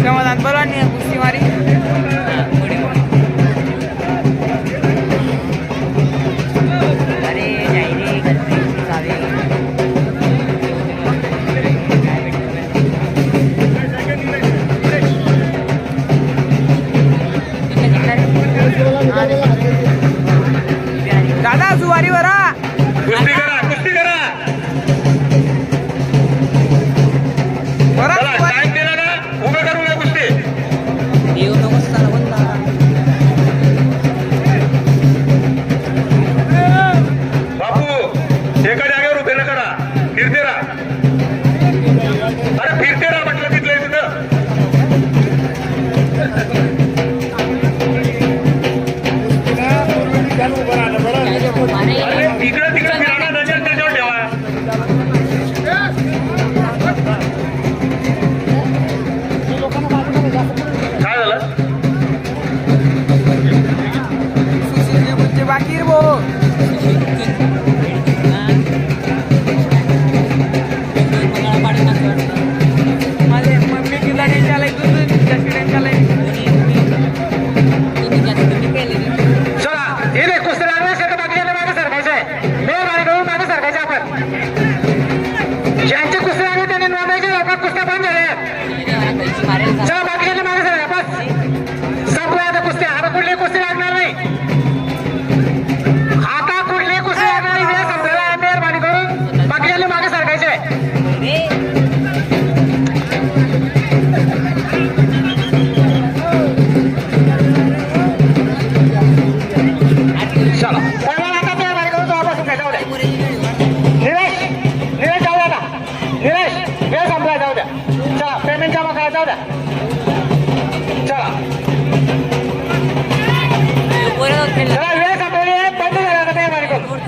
समाधान बलवान कुस्ती मारी दादा सुवारी वरा कुस्ती करा कुस्ती करा चला टाइम दिला ना उभे करू नये कुस्ती येऊ नको सर्वांना बापू एका जागेवर उभे न करा फिरते राहा अरे फिरते राहा म्हटलं तिथलं तिथं अरे तिकडे तिकडे फिरायला नजर त्याच्यावर ठेवा काय झालं बाकी रे भाऊ माझे मम्मी तिला टेन्शन आलाय तू जास्त टेन्शन आलाय चला हे रे कुस्ती लागण्यासाठी बाकीच्या मागे सरकायचं आहे मे मागे मागे सरकायचं आपण ज्यांचे कुस्ती लागले त्यांनी नोंदायचे लोकात कुस्त्या बंद झाल्या चला बाकीच्या मागे सरका बस संपला आता कुस्ती आता कुठली कुस्ती लागणार नाही आता कुठली कुस्ती लागणार नाही हे समजायला मेहरबानी करून बाकीच्या मागे सरकायचे चला पहिला आता मेहरबानी करून तो जाऊ द्या निलेश निलेश जाऊ द्या निलेश वेळ संपला जाऊ द्या चला पेमेंट जमा करा जाऊ द्या चला चला वेळ संपवली आहे बंद झाला आता मेहरबानी करून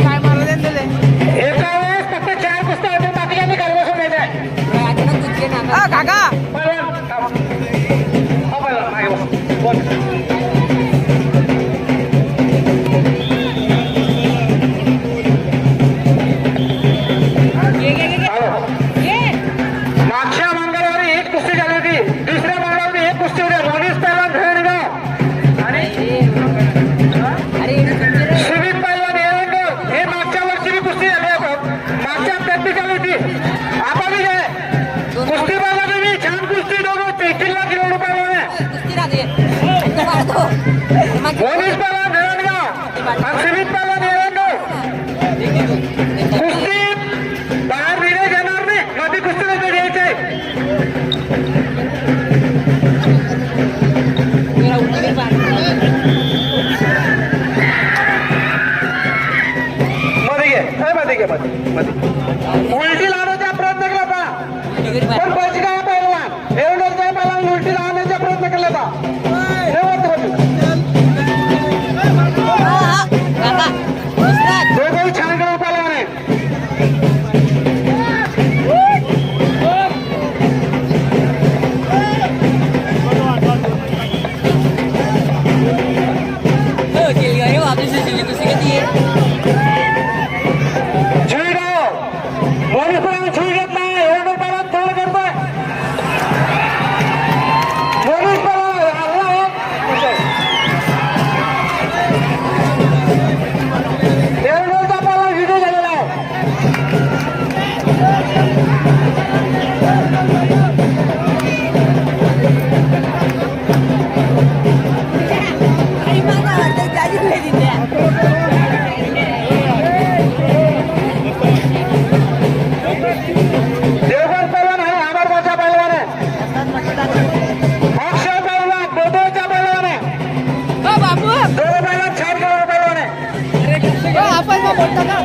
काय मारू दे दिले एका वेळेस फक्त 4 कुस्त्या होते बाकीच्यांनी घरी बसून द्यायचे काका मागे बस बोल मागच्या मंगळवारी एक कुस्ती झाली होती दुसऱ्या मंगळवारी एक कुस्ती होती रोनीस पैलवान भेडगाव आणि सुमित पैलवान एरंडोल हे मागच्या वर्षी कुस्ती झाली मागच्या प्रॅक्टिस झाली होती आपण कुस्ती पाहिला तुम्ही छान कुस्ती दोघं 3 लाख करोड रुपये रोनीस पैलवान भेडगाव आणि सुमित पैलवान एरंडोल कुस्ती बाहेर विजय घेणार नाही मध्ये कुस्ती घ्यायचंय मध्ये घे उलटी लावण्याचा प्रयत्न केला होता पण बचगाव पैलवान एवढंच पैलवान उलटी लावण्याचा प्रयत्न केला होता दोघंही छान करून पैलवान आहेत बोलता का